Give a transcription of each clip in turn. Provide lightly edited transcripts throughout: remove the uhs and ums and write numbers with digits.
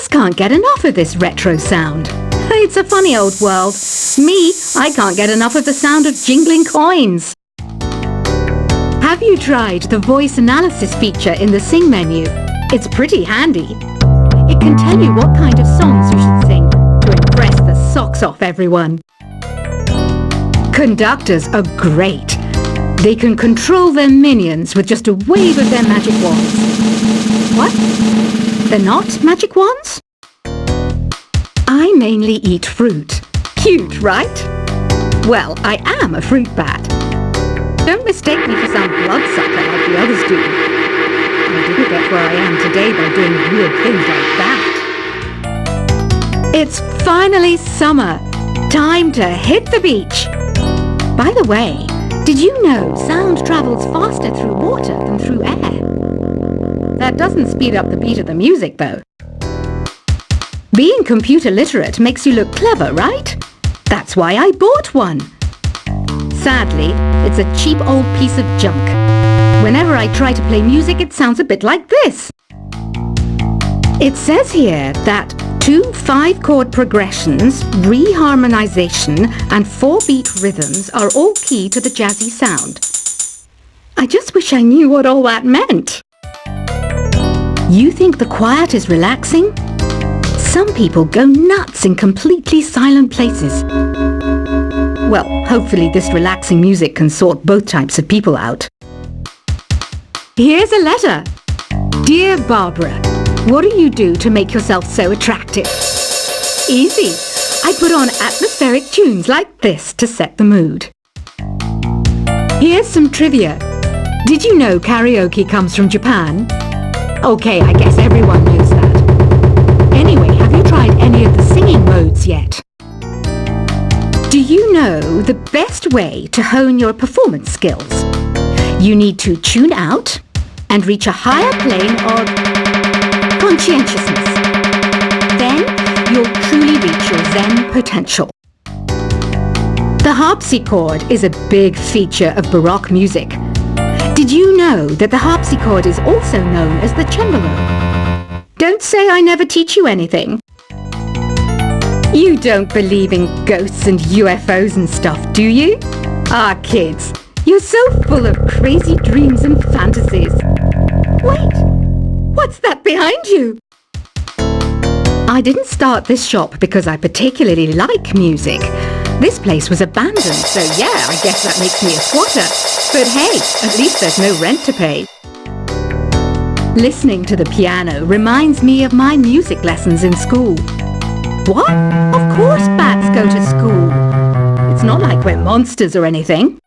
just can't get enough of this retro sound. It's a funny old world. Me, I can't get enough of the sound of jingling coins. Have you tried the voice analysis feature in the Sing menu? It's pretty handy. It can tell you what kind of songs you should sing to impress the socks off everyone. Conductors are great. They can control their minions with just a wave of their magic wands. What? They're not magic wands? I mainly eat fruit. Cute, right? Well, I am a fruit bat. Don't mistake me for some bloodsucker like the others do. I didn't get where I am today by doing weird things like that. It's finally summer. Time to hit the beach. By the way, did you know sound travels faster through water than through air? That doesn't speed up the beat of the music, though. Being computer literate makes you look clever, right? That's why I bought one. Sadly, it's a cheap old piece of junk. Whenever I try to play music, it sounds a bit like this. It says here that 2 5-chord progressions, reharmonization, and 4-beat rhythms are all key to the jazzy sound. I just wish I knew what all that meant. You think the quiet is relaxing? Some people go nuts in completely silent places. Well, hopefully this relaxing music can sort both types of people out. Here's a letter. Dear Barbara, what do you do to make yourself so attractive? Easy. I put on atmospheric tunes like this to set the mood. Here's some trivia. Did you know karaoke comes from Japan? Okay, I guess everyone knows that. Anyway, have you tried any of the singing modes yet? Do you know the best way to hone your performance skills? You need to tune out and reach a higher plane of conscientiousness. Then you'll truly reach your Zen potential. The harpsichord is a big feature of Baroque music. Did you know that the harpsichord is also known as the cembalo? Don't say I never teach you anything. You don't believe in ghosts and UFOs and stuff, do you? Ah, kids, you're so full of crazy dreams and fantasies. Wait, what's that behind you? I didn't start this shop because I particularly like music. This place was abandoned, so yeah, I guess that makes me a squatter. But hey, at least there's no rent to pay. Listening to the piano reminds me of my music lessons in school. What? Of course bats go to school. It's not like we're monsters or anything.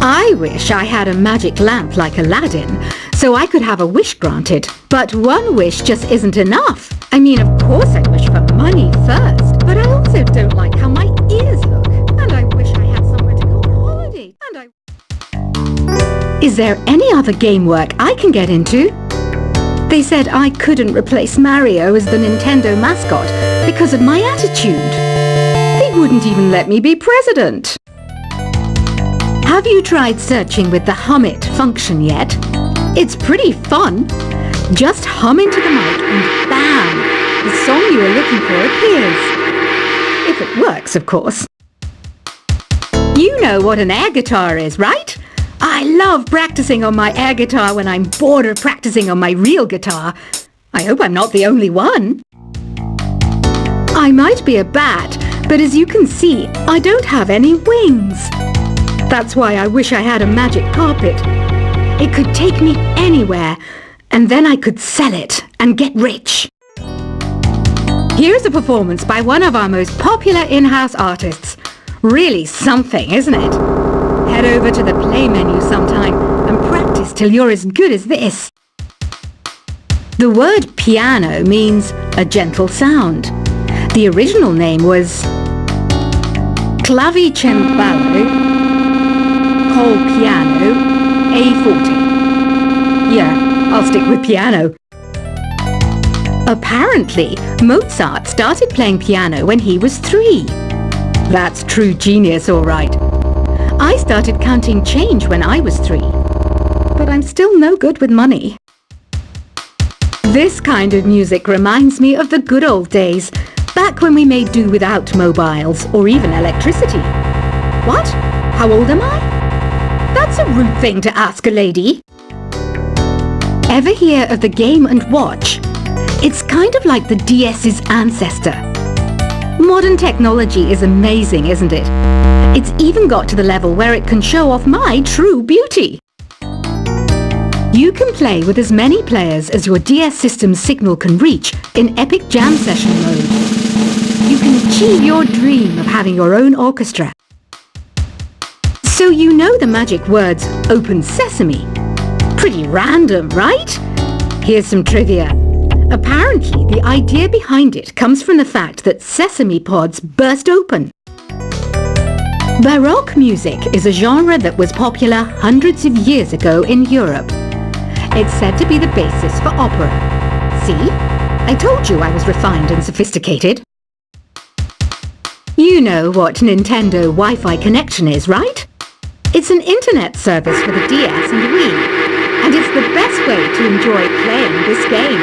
I wish I had a magic lamp like Aladdin, so I could have a wish granted. But one wish just isn't enough. I mean, of course I wish for money first, but I also don't like how my ears look. And I wish I had somewhere to go on holiday. Is there any other game work I can get into? They said I couldn't replace Mario as the Nintendo mascot because of my attitude. They wouldn't even let me be president. Have you tried searching with the Hum It function yet? It's pretty fun. Just hum into the mic and bam! The song you are looking for appears. If it works, of course. You know what an air guitar is, right? I love practicing on my air guitar when I'm bored of practicing on my real guitar. I hope I'm not the only one. I might be a bat, but as you can see, I don't have any wings. That's why I wish I had a magic carpet. It could take me anywhere, and then I could sell it and get rich. Here's a performance by one of our most popular in-house artists. Really something, isn't it? Head over to the play menu sometime and practice till you're as good as this. The word piano means a gentle sound. The original name was clavicembalo col piano A forte. Yeah, I'll stick with piano. Apparently, Mozart started playing piano when he was 3. That's true genius, all right. I started counting change when I was 3, but I'm still no good with money. This kind of music reminds me of the good old days, back when we made do without mobiles or even electricity. What? How old am I? That's a rude thing to ask a lady. Ever hear of the Game & Watch? It's kind of like the DS's ancestor. Modern technology is amazing, isn't it? It's even got to the level where it can show off my true beauty. You can play with as many players as your DS system's signal can reach in Epic Jam Session mode. You can achieve your dream of having your own orchestra. So you know the magic words "Open Sesame." Pretty random, right? Here's some trivia. Apparently, the idea behind it comes from the fact that sesame pods burst open. Baroque music is a genre that was popular hundreds of years ago in Europe. It's said to be the basis for opera. See? I told you I was refined and sophisticated. You know what Nintendo Wi-Fi connection is, right? It's an internet service for the DS and Wii, and it's the best way to enjoy playing this game.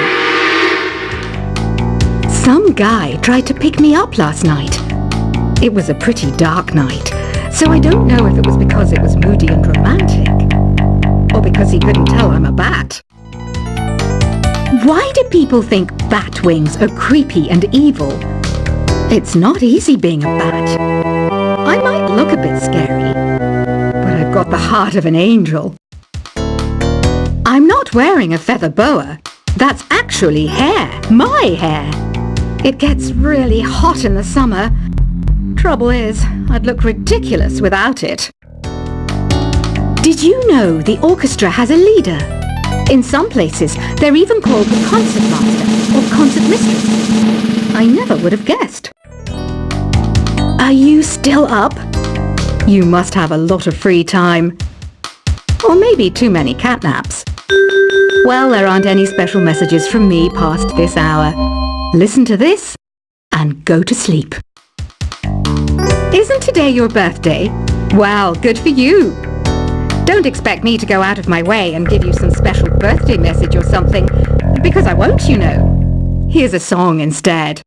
Some guy tried to pick me up last night. It was a pretty dark night, so I don't know if it was because it was moody and romantic, or because he couldn't tell I'm a bat. Why do people think bat wings are creepy and evil? It's not easy being a bat. I might look a bit scary, but I've got the heart of an angel. I'm not wearing a feather boa. That's actually hair, my hair. It gets really hot in the summer. Trouble is, I'd look ridiculous without it. Did you know the orchestra has a leader? In some places, they're even called the concert master or concert mistress. I never would have guessed. Are you still up? You must have a lot of free time. Or maybe too many catnaps. Well, there aren't any special messages from me past this hour. Listen to this and go to sleep. Isn't today your birthday? Well, good for you. Don't expect me to go out of my way and give you some special birthday message or something, because I won't, you know. Here's a song instead.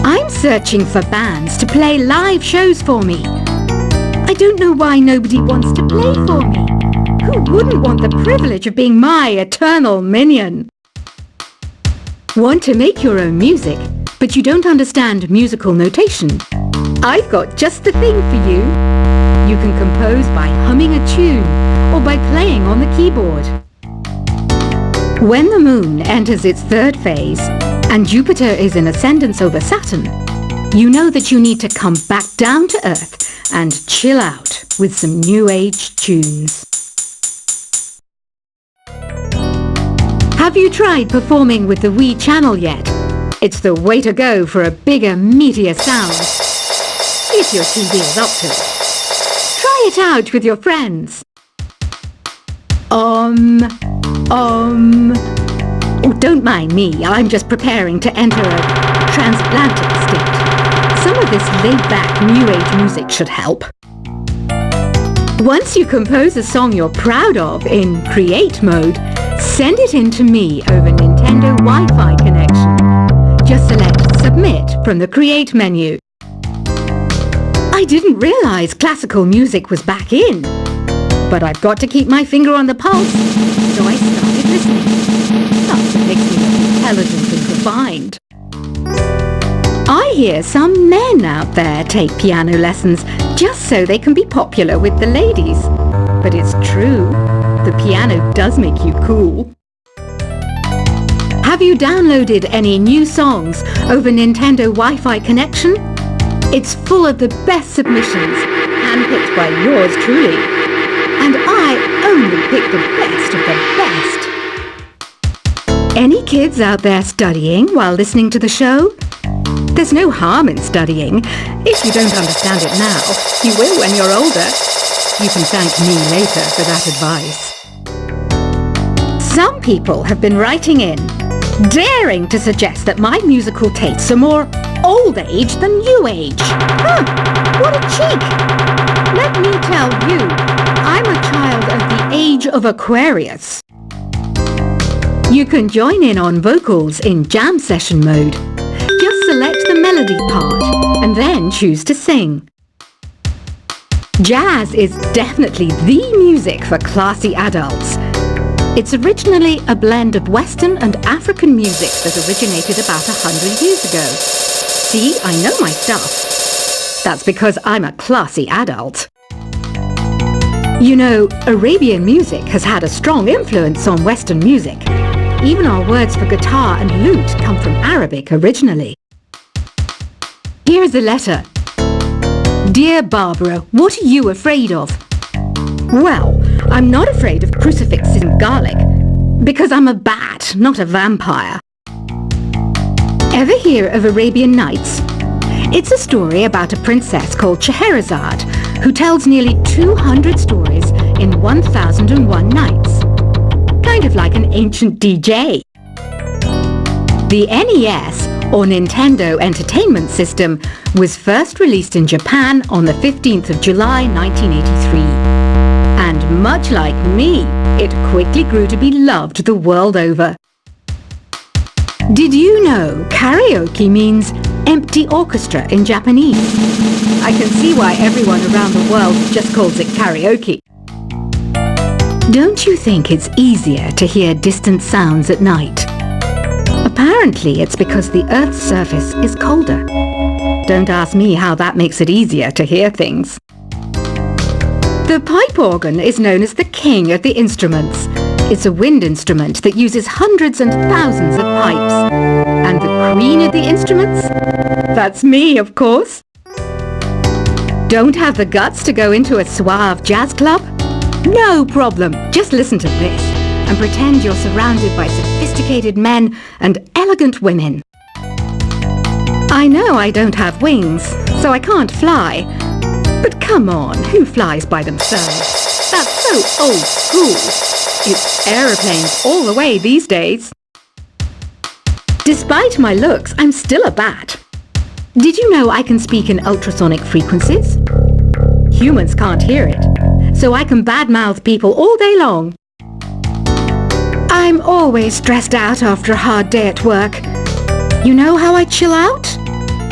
I'm searching for bands to play live shows for me. I don't know why nobody wants to play for me. Who wouldn't want the privilege of being my eternal minion? Want to make your own music, but you don't understand musical notation? I've got just the thing for you. You can compose by humming a tune or by playing on the keyboard. When the moon enters its third phase and Jupiter is in ascendance over Saturn, you know that you need to come back down to Earth and chill out with some new age tunes. Have you tried performing with the Wii channel yet? It's the way to go for a bigger, meatier sound. If your TV is up to it. Try it out with your friends. Oh, don't mind me. I'm just preparing to enter a transatlantic state. Some of this laid-back New Age music should help. Once you compose a song you're proud of in Create mode, send it in to me over Nintendo Wi-Fi connection. Just select Submit from the Create menu. I didn't realize classical music was back in, but I've got to keep my finger on the pulse, so I started listening. That's what makes me look intelligent and refined. I hear some men out there take piano lessons just so they can be popular with the ladies. But it's true, the piano does make you cool. Have you downloaded any new songs over Nintendo Wi-Fi connection? It's full of the best submissions, handpicked by yours truly. And I only pick the best of the best. Any kids out there studying while listening to the show? There's no harm in studying. If you don't understand it now, you will when you're older. You can thank me later for that advice. Some people have been writing in, daring to suggest that my musical tastes are more old age than new age. Huh, what a cheek! Let me tell you, I'm a child of the age of Aquarius. You can join in on vocals in jam session mode. Just select the melody part and then choose to sing. Jazz is definitely the music for classy adults. It's originally a blend of Western and African music that originated about 100 years ago. See, I know my stuff. That's because I'm a classy adult. You know, Arabian music has had a strong influence on Western music. Even our words for guitar and lute come from Arabic originally. Here's a letter. Dear Barbara, what are you afraid of? Well, I'm not afraid of crucifixes and garlic, because I'm a bat, not a vampire. Ever hear of Arabian Nights? It's a story about a princess called Scheherazade, who tells nearly 200 stories in 1001 nights. Kind of like an ancient DJ. The NES, or Nintendo Entertainment System, was first released in Japan on the 15th of July 1983. And much like me, it quickly grew to be loved the world over. Did you know karaoke means empty orchestra in Japanese? I can see why everyone around the world just calls it karaoke. Don't you think it's easier to hear distant sounds at night? Apparently it's because the Earth's surface is colder. Don't ask me how that makes it easier to hear things. The pipe organ is known as the king of the instruments. It's a wind instrument that uses hundreds and thousands of pipes. And the queen of the instruments? That's me, of course. Don't have the guts to go into a suave jazz club? No problem. Just listen to this and pretend you're surrounded by sophisticated men and elegant women. I know I don't have wings, so I can't fly. But come on, who flies by themselves? That's so old school. It's aeroplanes all the way these days. Despite my looks, I'm still a bat. Did you know I can speak in ultrasonic frequencies? Humans can't hear it, so I can badmouth people all day long. I'm always stressed out after a hard day at work. You know how I chill out?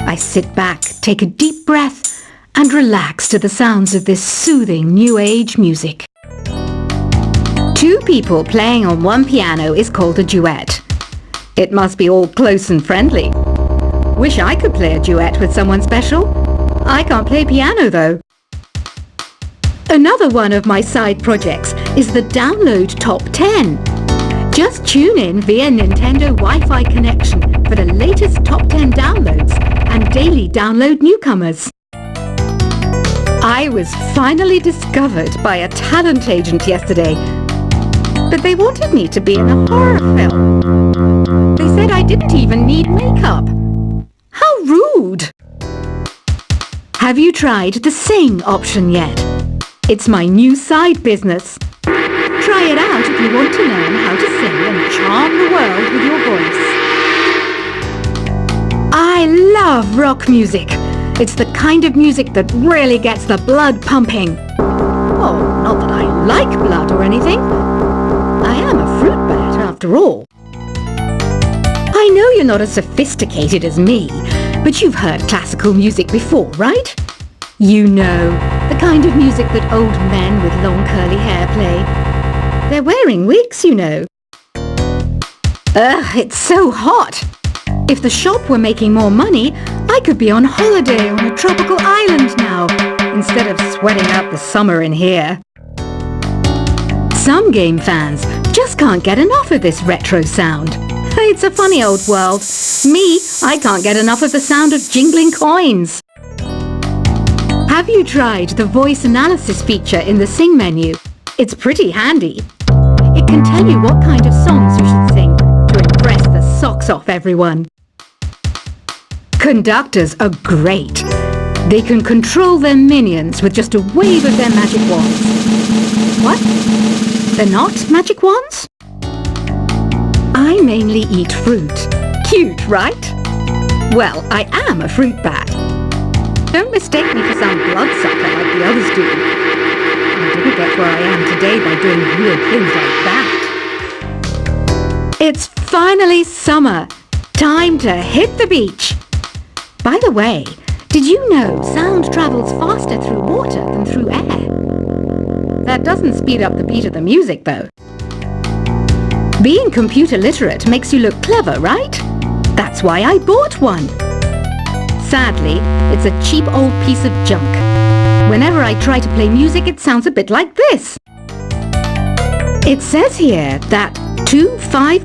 I sit back, take a deep breath, and relax to the sounds of this soothing new age music. Two people playing on one piano is called a duet. It must be all close and friendly. Wish I could play a duet with someone special. I can't play piano though. Another one of my side projects is the Download Top 10. Just tune in via Nintendo Wi-Fi connection for the latest top 10 downloads and daily download newcomers. I was finally discovered by a talent agent yesterday, but they wanted me to be in a horror film. They said I didn't even need makeup. How rude! Have you tried the Sing option yet? It's my new side business. Try it out if you want to learn how to sing and charm the world with your voice. I love rock music. It's the kind of music that really gets the blood pumping. Oh, not that I like blood or anything. I am a fruit bat after all. I know you're not as sophisticated as me, but you've heard classical music before, right? You know, the kind of music that old men with long curly hair play. They're wearing wigs, you know. Ugh, it's so hot. If the shop were making more money, I could be on holiday on a tropical island now, instead of sweating out the summer in here. Some game fans just can't get enough of this retro sound. It's a funny old world. Me, I can't get enough of the sound of jingling coins. Have you tried the voice analysis feature in the Sing menu? It's pretty handy. It can tell you what kind of songs you should sing to impress the socks off everyone. Conductors are great. They can control their minions with just a wave of their magic wands. What? They're not magic wands? I mainly eat fruit. Cute, right? Well, I am a fruit bat. Don't mistake me for some bloodsucker like the others do. I didn't get where I am today by doing weird things like that. It's finally summer. Time to hit the beach. By the way, did you know sound travels faster through water than through air? That doesn't speed up the beat of the music, though. Being computer literate makes you look clever, right? That's why I bought one. Sadly, it's a cheap old piece of junk. Whenever I try to play music, it sounds a bit like this. It says here that 2 5